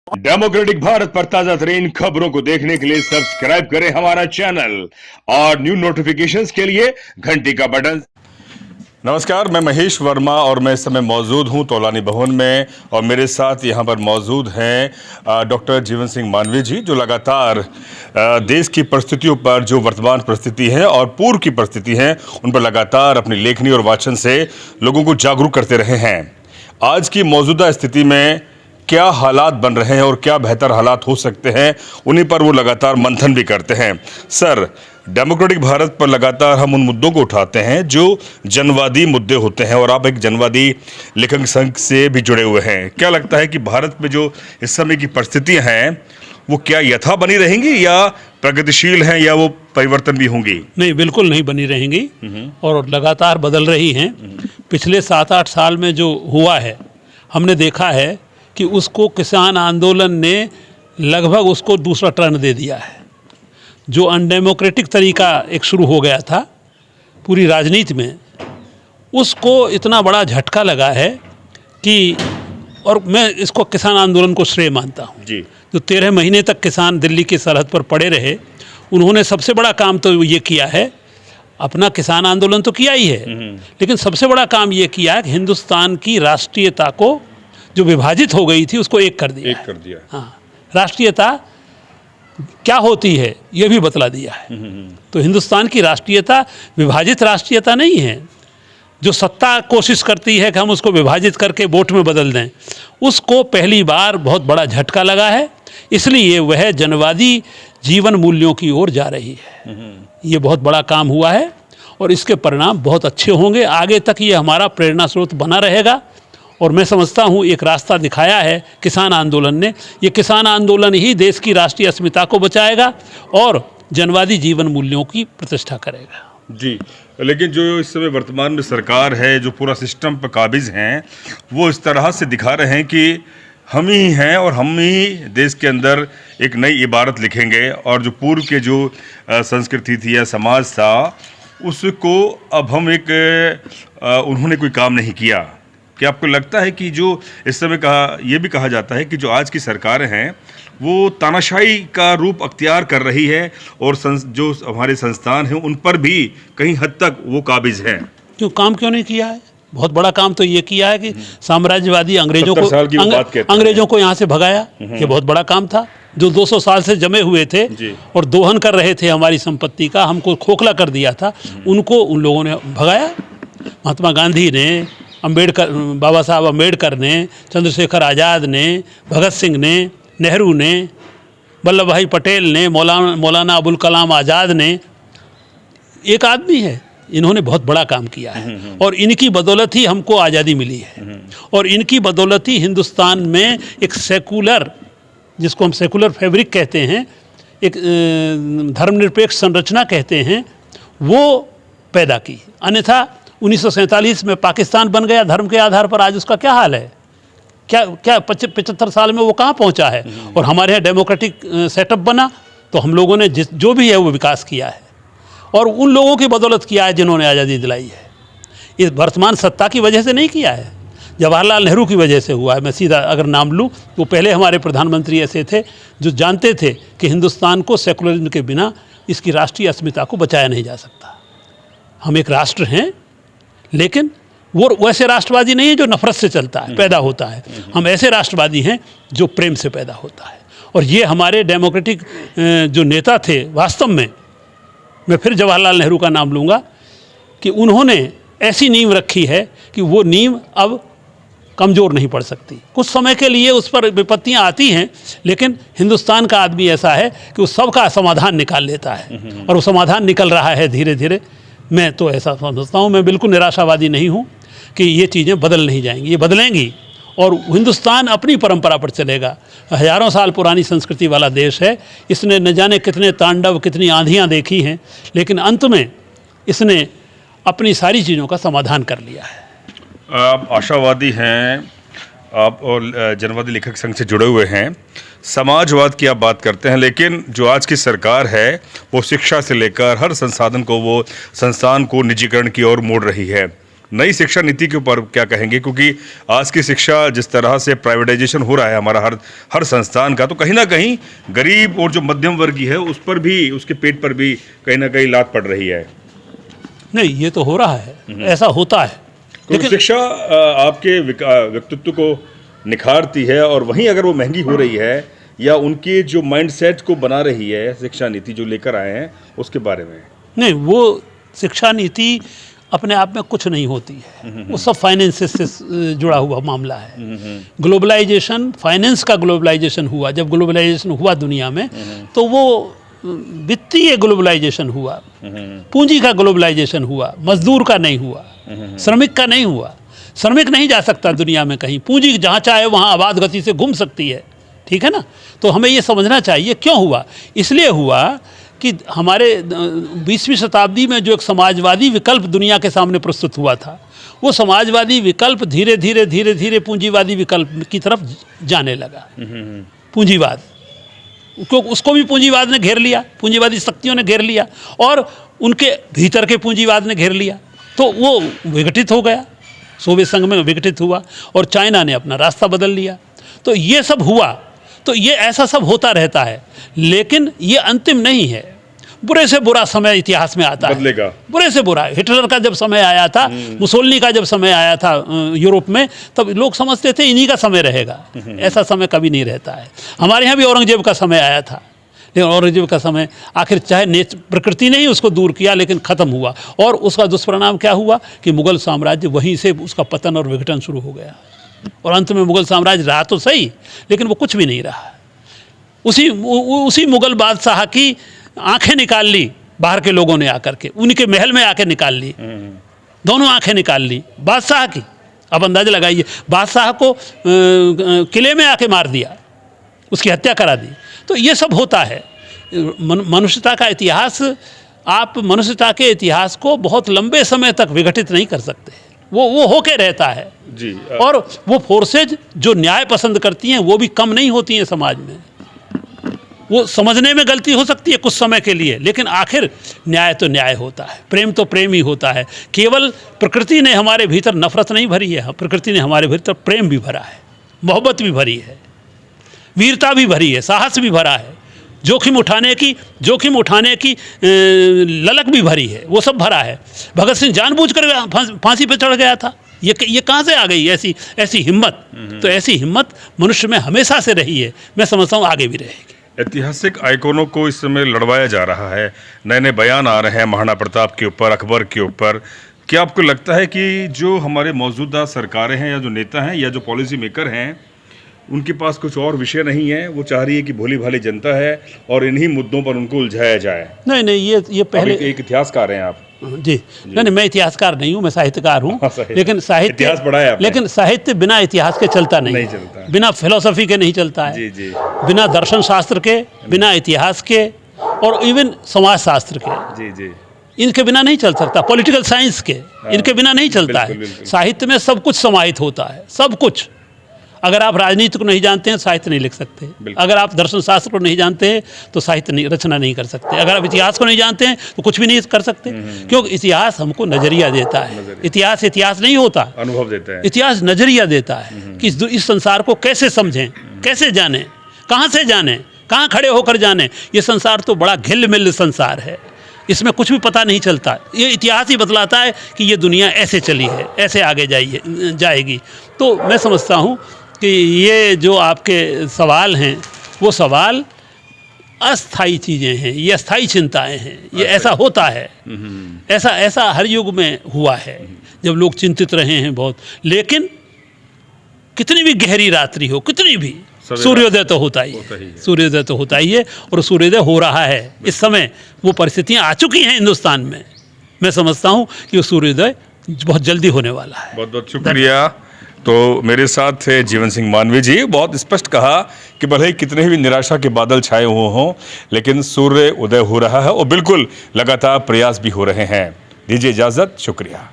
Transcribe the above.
Democratic Bharat पर ताजा तरीन खबरों को देखने के लिए सब्सक्राइब करें हमारा चैनल और न्यू नोटिफिकेशंस के लिए घंटी का बटन। नमस्कार, मैं महेश वर्मा और मैं इस समय मौजूद हूं तौलानी भवन में और मेरे साथ यहां पर मौजूद हैं डॉक्टर जीवन सिंह मानवी जी, जो लगातार देश की परिस्थितियों पर, जो वर्तमान परिस्थिति है और पूर्व की परिस्थिति है, उन पर लगातार अपनी लेखनी और वाचन से लोगों को जागरूक करते रहे हैं। आज की मौजूदा स्थिति में क्या हालात बन रहे हैं और क्या बेहतर हालात हो सकते हैं, उन्हीं पर वो लगातार मंथन भी करते हैं। सर, डेमोक्रेटिक भारत पर लगातार हम उन मुद्दों को उठाते हैं जो जनवादी मुद्दे होते हैं और आप एक जनवादी लेखक संघ से भी जुड़े हुए हैं। क्या लगता है कि भारत में जो इस समय की परिस्थितियां हैं वो क्या यथा बनी रहेंगी या प्रगतिशील हैं या वो परिवर्तन भी होंगी? नहीं, बिल्कुल नहीं बनी रहेंगी और लगातार बदल रही हैं। पिछले 7-8 साल में जो हुआ है, हमने देखा है कि उसको किसान आंदोलन ने लगभग उसको दूसरा टर्न दे दिया है। जो अनडेमोक्रेटिक तरीका एक शुरू हो गया था पूरी राजनीति में, उसको इतना बड़ा झटका लगा है कि, और मैं इसको किसान आंदोलन को श्रेय मानता हूँ जी। जो 13 महीने तक किसान दिल्ली की सरहद पर पड़े रहे, उन्होंने सबसे बड़ा काम तो ये किया है, अपना किसान आंदोलन तो किया ही है, लेकिन सबसे बड़ा काम ये किया है कि हिंदुस्तान की राष्ट्रीयता को, जो विभाजित हो गई थी, उसको एक कर दिया। हाँ, राष्ट्रीयता क्या होती है ये भी बतला दिया है। तो हिंदुस्तान की राष्ट्रीयता विभाजित राष्ट्रीयता नहीं है। जो सत्ता कोशिश करती है कि हम उसको विभाजित करके वोट में बदल दें, उसको पहली बार बहुत बड़ा झटका लगा है, इसलिए वह जनवादी जीवन मूल्यों की ओर जा रही है। ये बहुत बड़ा काम हुआ है और इसके परिणाम बहुत अच्छे होंगे। आगे तक ये हमारा प्रेरणा स्रोत बना रहेगा और मैं समझता हूँ एक रास्ता दिखाया है किसान आंदोलन ने। ये किसान आंदोलन ही देश की राष्ट्रीय अस्मिता को बचाएगा और जनवादी जीवन मूल्यों की प्रतिष्ठा करेगा जी। लेकिन जो इस समय वर्तमान में सरकार है, जो पूरा सिस्टम पर काबिज हैं, वो इस तरह से दिखा रहे हैं कि हम ही हैं और हम ही देश के अंदर एक नई इबारत लिखेंगे और जो पूर्व के जो संस्कृति थी या समाज था, उसको अब हम उन्होंने कोई काम नहीं किया। क्या आपको लगता है कि जो इस समय ये भी कहा जाता है कि जो आज की सरकारें हैं वो तानाशाही का रूप अख्तियार कर रही है और जो हमारे संस्थान हैं उन पर भी कहीं हद तक वो काबिज हैं? क्यों नहीं किया है? बहुत बड़ा काम तो ये किया है कि साम्राज्यवादी अंग्रेजों को यहाँ से भगाया। ये बहुत बड़ा काम था। जो 200 साल से जमे हुए थे और दोहन कर रहे थे हमारी संपत्ति का, हमको खोखला कर दिया था, उनको उन लोगों ने भगाया। महात्मा गांधी ने, बाबा साहब अम्बेडकर ने, चंद्रशेखर आज़ाद ने, भगत सिंह ने, नेहरू ने, वल्लभ भाई पटेल ने, मौलाना अबुल कलाम आज़ाद ने, एक आदमी है, इन्होंने बहुत बड़ा काम किया है और इनकी बदौलत ही हमको आज़ादी मिली है और इनकी बदौलत ही हिंदुस्तान में एक सेकुलर, जिसको हम सेकुलर फैब्रिक कहते हैं, एक धर्मनिरपेक्ष संरचना कहते हैं, वो पैदा की। अन्यथा 1947 में पाकिस्तान बन गया धर्म के आधार पर, आज उसका क्या हाल है? क्या 75 साल में वो कहाँ पहुँचा है? और हमारे यहाँ डेमोक्रेटिक सेटअप बना तो हम लोगों ने जो भी है वो विकास किया है और उन लोगों की बदौलत किया है जिन्होंने आज़ादी दिलाई है। इस वर्तमान सत्ता की वजह से नहीं किया है, जवाहरलाल नेहरू की वजह से हुआ है। मैं सीधा अगर नाम लूँ तो पहले हमारे प्रधानमंत्री ऐसे थे जो जानते थे कि हिंदुस्तान को सेकुलरिज्म के बिना इसकी राष्ट्रीय अस्मिता को बचाया नहीं जा सकता। हम एक राष्ट्र हैं, लेकिन वो वैसे राष्ट्रवादी नहीं है जो नफरत से चलता है, पैदा होता है। हम ऐसे राष्ट्रवादी हैं जो प्रेम से पैदा होता है और ये हमारे डेमोक्रेटिक जो नेता थे, वास्तव में मैं फिर जवाहरलाल नेहरू का नाम लूँगा कि उन्होंने ऐसी नींव रखी है कि वो नींव अब कमज़ोर नहीं पड़ सकती। कुछ समय के लिए उस पर विपत्तियाँ आती हैं, लेकिन हिंदुस्तान का आदमी ऐसा है कि वो सबका समाधान निकाल लेता है और वो समाधान निकल रहा है धीरे धीरे। मैं तो ऐसा समझता हूँ, मैं बिल्कुल निराशावादी नहीं हूँ कि ये चीज़ें बदल नहीं जाएंगी, ये बदलेंगी और हिंदुस्तान अपनी परंपरा पर चलेगा। हज़ारों साल पुरानी संस्कृति वाला देश है, इसने न जाने कितने तांडव, कितनी आंधियाँ देखी हैं, लेकिन अंत में इसने अपनी सारी चीज़ों का समाधान कर लिया है। आप आशावादी हैं, आप और जनवादी लेखक संघ से जुड़े हुए हैं, समाजवाद की आप बात करते हैं, लेकिन जो आज की सरकार है वो शिक्षा से लेकर हर संसाधन को, वो संस्थान को निजीकरण की ओर मोड़ रही है। नई शिक्षा नीति के ऊपर क्या कहेंगे, क्योंकि आज की शिक्षा जिस तरह से प्राइवेटाइजेशन हो रहा है हमारा हर संस्थान का, तो कहीं ना कहीं गरीब और जो मध्यम वर्गीय है उस पर भी, उसके पेट पर भी कहीं ना कहीं लात पड़ रही है। नहीं, ये तो हो रहा है, ऐसा होता है। लेकिन शिक्षा आपके व्यक्तित्व को निखारती है, और वहीं अगर वो महंगी हो रही है या उनके जो माइंडसेट को बना रही है शिक्षा नीति जो लेकर आए हैं, उसके बारे में? नहीं, वो शिक्षा नीति अपने आप में कुछ नहीं होती है, वो सब फाइनेंस से जुड़ा हुआ मामला है। ग्लोबलाइजेशन, फाइनेंस का ग्लोबलाइजेशन हुआ, जब ग्लोबलाइजेशन हुआ दुनिया में तो वो वित्तीय ग्लोबलाइजेशन हुआ, पूंजी का ग्लोबलाइजेशन हुआ, मजदूर का नहीं हुआ, श्रमिक का नहीं हुआ। श्रमिक नहीं जा सकता दुनिया में कहीं, पूंजी जहाँ चाहे वहाँ आबाद गति से घूम सकती है, ठीक है ना। तो हमें ये समझना चाहिए क्यों हुआ। इसलिए हुआ कि हमारे 20वीं शताब्दी में जो एक समाजवादी विकल्प दुनिया के सामने प्रस्तुत हुआ था, वो समाजवादी विकल्प धीरे धीरे धीरे धीरे पूंजीवादी विकल्प की तरफ जाने लगा। पूंजीवाद, क्योंकि उसको भी पूंजीवाद ने घेर लिया, पूंजीवादी शक्तियों ने घेर लिया, और उनके भीतर के पूंजीवाद ने घेर लिया, तो वो विघटित हो गया, सोवियत संघ में विघटित हुआ, और चाइना ने अपना रास्ता बदल लिया। तो ये सब हुआ, तो ये ऐसा सब होता रहता है, लेकिन ये अंतिम नहीं है। बुरे से बुरा समय इतिहास में आता बदलेगा। है, बुरे से बुरा। हिटलर का जब समय आया था, मुसोलिनी का जब समय आया था यूरोप में, तब लोग समझते थे इन्हीं का समय रहेगा। ऐसा समय कभी नहीं रहता है। हमारे यहाँ भी औरंगजेब का समय आया था, लेकिन औरंगजेब का समय आखिर चाहे प्रकृति ने ही उसको दूर किया, लेकिन ख़त्म हुआ, और उसका दुष्परिणाम क्या हुआ कि मुग़ल साम्राज्य वहीं से उसका पतन और विघटन शुरू हो गया, और अंत में मुग़ल साम्राज्य रहा तो सही, लेकिन वो कुछ भी नहीं रहा। उसी मुग़ल बादशाह की आंखें निकाल ली बाहर के लोगों ने आकर के, उनके महल में आके निकाल ली, दोनों आंखें निकाल ली बादशाह की। अब अंदाज़ा लगाइए, बादशाह को किले में आके मार दिया, उसकी हत्या करा दी। तो ये सब होता है। मनुष्यता का इतिहास, आप मनुष्यता के इतिहास को बहुत लंबे समय तक विघटित नहीं कर सकते, वो होके रहता है जी। और वो फोर्सेज जो न्याय पसंद करती हैं वो भी कम नहीं होती हैं समाज में। वो समझने में गलती हो सकती है कुछ समय के लिए, लेकिन आखिर न्याय तो न्याय होता है, प्रेम तो प्रेम ही होता है। केवल प्रकृति ने हमारे भीतर नफरत नहीं भरी है, प्रकृति ने हमारे भीतर प्रेम भी भरा है, मोहब्बत भी भरी है, वीरता भी भरी है, साहस भी भरा है, जोखिम उठाने की ललक भी भरी है, वो सब भरा है। भगत सिंह जानबूझकर फांसी पे चढ़ गया था, ये कहाँ से आ गई ऐसी हिम्मत? तो ऐसी हिम्मत मनुष्य में हमेशा से रही है, मैं समझता हूँ आगे भी रहेगी। ऐतिहासिक आइकॉनों को इस समय लड़वाया जा रहा है, नए नए बयान आ रहे हैं महाराणा प्रताप के ऊपर, अकबर के ऊपर। क्या आपको लगता है कि जो हमारे मौजूदा सरकारें हैं या जो नेता हैं या जो पॉलिसी मेकर हैं, उनके पास कुछ और विषय नहीं है, वो चाह रही है कि भोली भाली जनता है और इन्हीं मुद्दों पर उनको उलझाया जाए? नहीं, ये पहले एक इतिहासकार हैं आप। जी। नहीं, मैं इतिहासकार नहीं हूँ, मैं साहित्यकार हूँ। लेकिन साहित्य, इतिहास पढ़ा है आपने? लेकिन साहित्य बिना इतिहास के चलता नहीं चलता, बिना फिलोसफी के नहीं चलता है। जी जी। बिना दर्शन शास्त्र के, बिना इतिहास के, और इवन समाज शास्त्र के, जी जी, इनके बिना नहीं चल सकता। पॉलिटिकल साइंस के, इनके बिना नहीं चलता है। साहित्य में सब कुछ समाहित होता है, सब कुछ। अगर आप राजनीति को नहीं जानते हैं, साहित्य नहीं लिख सकते। अगर आप दर्शन शास्त्र को नहीं जानते हैं तो साहित्य रचना नहीं कर सकते। अगर आप इतिहास को नहीं जानते हैं तो कुछ भी नहीं कर सकते, क्योंकि इतिहास हमको नजरिया देता है। इतिहास नहीं होता, अनुभव देता है। इतिहास नजरिया देता है कि इस संसार को कैसे समझें, कैसे जानें, कहाँ से जानें, कहाँ खड़े होकर जानें। ये संसार तो बड़ा घिल-मिल संसार है, इसमें कुछ भी पता नहीं चलता। ये इतिहास ही बतलाता है कि ये दुनिया ऐसे चली है, ऐसे आगे जाएगी। तो मैं समझता हूँ कि ये जो आपके सवाल हैं, वो सवाल अस्थाई चीज़ें हैं, ये अस्थाई चिंताएं हैं। ये ऐसा होता है, ऐसा हर युग में हुआ है, जब लोग चिंतित रहे हैं बहुत। लेकिन कितनी भी गहरी रात्रि हो, कितनी भी, सूर्योदय तो होता ही है, सूर्योदय तो होता ही है, और सूर्योदय हो रहा है इस समय। वो परिस्थितियाँ आ चुकी हैं हिंदुस्तान में। मैं समझता हूँ कि वो सूर्योदय बहुत जल्दी होने वाला है। बहुत बहुत शुक्रिया। तो मेरे साथ थे जीवन सिंह मानवी जी। बहुत स्पष्ट कहा कि भले ही कितने भी निराशा के बादल छाए हुए हों, लेकिन सूर्य उदय हो रहा है और बिल्कुल लगातार प्रयास भी हो रहे हैं। दीजिए इजाज़त, शुक्रिया।